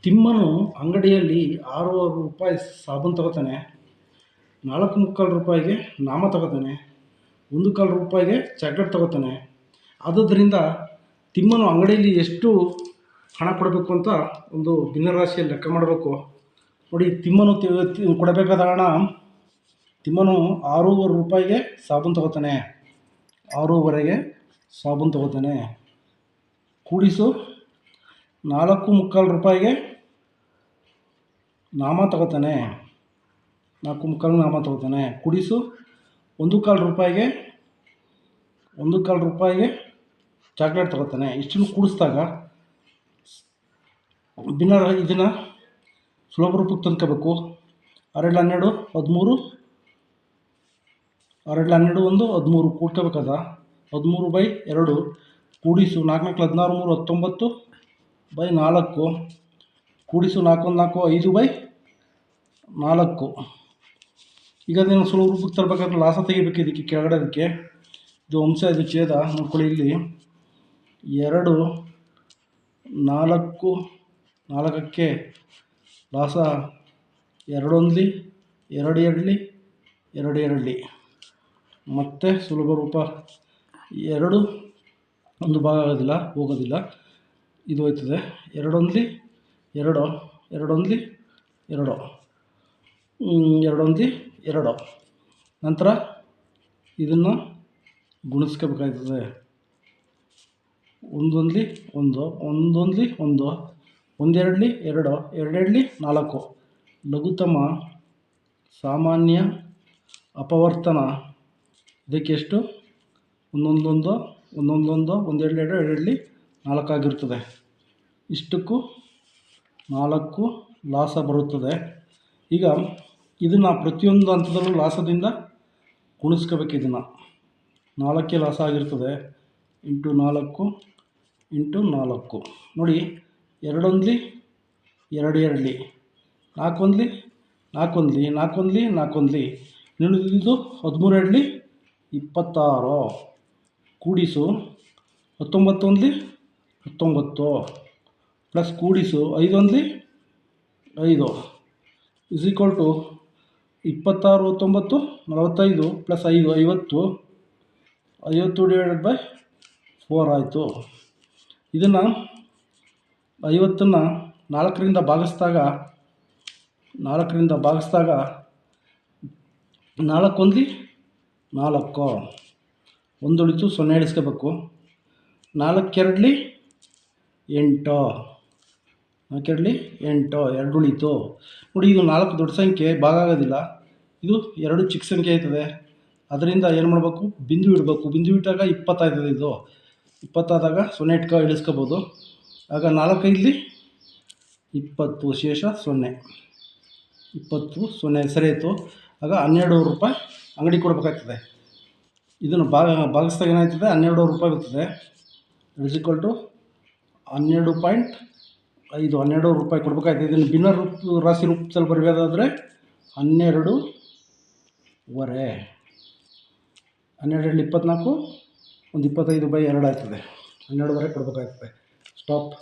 ತಿಮ್ಮನು ಅಂಗಡಿಯಲ್ಲಿ 6 ರೂಪಾಯಿ ಸಾಬೂನು ತಗೋತಾನೆ, 4.25 ರೂಪಾಯಿಗೆ ನಾಮ ತಗೋತಾನೆ, 1 ರೂಪಾಯಿಗೆ ಚಾಕ್ಲೇಟ್ ತಗೋತಾನೆ. ಆದುದರಿಂದ ತಿಮ್ಮನು ಅಂಗಡಿಯಲ್ಲಿ ಎಷ್ಟು ಹಣ ಕೊಡಬೇಕು ಅಂತ ಒಂದು ಭಿನ್ನರಾಶಿಯಲ್ಲಿ ಲೆಕ್ಕ ಮಾಡಬೇಕು. ನೋಡಿ, ತಿಮ್ಮನು ಕೊಡಬೇಕಾದ ಹಣ, ತಿಮ್ಮನು 6.25 ರೂಪಾಯಿಗೆ ಸಾಬೂನು ತಗೋತಾನೆ, 6.25ಗೆ ಸಾಬೂನು ತಗೋತಾನೆ. ಕೂಡಿಸು 4.25 ರೂಪಾಯಿಗೆ ನಾಮ ತಗೋತಾನೆ, 4.25 ನಾಮ ತಗೋತಾನೆ. ಕೂಡಿಸು 1.25 ರೂಪಾಯಿಗೆ ಚಾಕ್ಲೇಟ್ ತಗೋತಾನೆ. ಇಷ್ಟನ್ನು ಕೂಡಿಸಿದಾಗ ಇದನ್ನು ಸುಲಭ ರೂಪಕ್ಕೆ ತಂದ್ಕೋಬೇಕು. 6 12 13, 6 12 1 13 ಕೂಡ್ಕೋಬೇಕಾದ 13/2 ಕೂಡಿಸು 4 4 16 3 19/4 ಕೂಡಿಸು 4 4 5/4. ಈಗ ನೀವು ಸುಲಭ ರೂಪಕ್ಕೆ ತರಬೇಕಾದ್ರೆ ಲಾಸ ತೆಗಿಬೇಕು. ಇದಕ್ಕೆ ಕೆಳಗಡೆ ಅದಕ್ಕೆ ಇದು ಅಂಶ, ಇದು ಛೇದ ನೋಡ್ಕೊಳ್ಳಿ. ಇಲ್ಲಿ 2 4 4ಕ್ಕೆ ಲಾಸ 2 1 2 2 2 2 ಮತ್ತು ಸುಲಭ ರೂಪ 2 ಒಂದು ಭಾಗ ಹೋಗೋದಿಲ್ಲ, ಇದು ಹೋಯ್ತದೆ. 2 1 2 2 1 2 2 1 2. ನಂತರ ಇದನ್ನು ಗುಣಿಸ್ಕೋಬೇಕಾಗ್ತದೆ. 1 1 1 1 1 1 1 2 2 2 4. ಲಘುತ್ತಮ ಸಾಮಾನ್ಯ ಅಪವರ್ತನ ಇದಕ್ಕೆ ಎಷ್ಟು? 1 1 1 1 1 1 1 2 2 4 ಆಗಿರ್ತದೆ. ಇಷ್ಟಕ್ಕೂ 4 ಲಾಸ ಬರುತ್ತದೆ. ಈಗ ಇದನ್ನು ಪ್ರತಿಯೊಂದು ಹಂತದಲ್ಲೂ ಲಾಸದಿಂದ ಗುಣಿಸ್ಕೋಬೇಕು. ಇದನ್ನು 4ಕ್ಕೆ ಲಾಸ ಆಗಿರ್ತದೆ, ಇಂಟು 4 ಇಂಟು 4. ನೋಡಿ, 2 1 2 2 4 1 4 1 4 1 4 1 ಇದು 13 2 26. ಕೂಡಿಸು 19 1 19 ಪ್ಲಸ್ ಕೂಡಿಸು 5 1 5 ಇಸ್ ಈಕ್ವಲ್ ಟು 26 19 45 ಪ್ಲಸ್ 5 50 50/4 ಆಯಿತು. ಇದನ್ನು 50ನ್ನು 4ರಿಂದ ಭಾಗಿಸಿದಾಗ 4 1 4 ಒಂದು ಉಳಿತು, 0 ಇಳಿಸ್ಕೋಬೇಕು. 4 2 8 4 2 8 2 ಉಳಿತು. ನೋಡಿ, ಇದು 4 ದೊಡ್ಡ ಸಂಖ್ಯೆ, ಭಾಗ ಆಗೋದಿಲ್ಲ. ಇದು 2 ಚಿಕ್ಕ ಸಂಖ್ಯೆ ಆಯ್ತದೆ. ಅದರಿಂದ ಏನು ಮಾಡಬೇಕು? ಬಿಂದು ಇಡಬೇಕು. ಬಿಂದು ಇಟ್ಟಾಗ 20 ಆಯ್ತದೆ. ಇದು 20 ಆದಾಗ 0 ಇಳಿಸ್ಕೋಬೋದು. ಆಗ 4 5 20 ಶೇಷ 0 20 0 ಸರಿಯಾಯಿತು. ಆಗ 12 ರೂಪಾಯಿ ಅಂಗಡಿ ಕೊಡಬೇಕಾಗ್ತದೆ. ಇದನ್ನು ಭಾಗಿಸಿದಾಗ ಏನಾಯ್ತದೆ? 12 ರೂಪಾಯಿ ಬರ್ತದೆ. ಇಸ್ ಈಕ್ವಲ್ ಟು 12.5 12 ರೂಪಾಯಿ ಕೊಡಬೇಕಾಯ್ತದೆ. ಇದನ್ನು ಭಿನ್ನ ರಾಶಿ ರೂಪದಲ್ಲಿ ಬರಬೇಕಾದ್ರೆ 12 ವರೆ 12 24 ಒಂದು 25/2 ಆಯ್ತದೆ. 12 ವರೆ ಕೊಡಬೇಕಾಗ್ತದೆ. ಸ್ಟಾಪ್.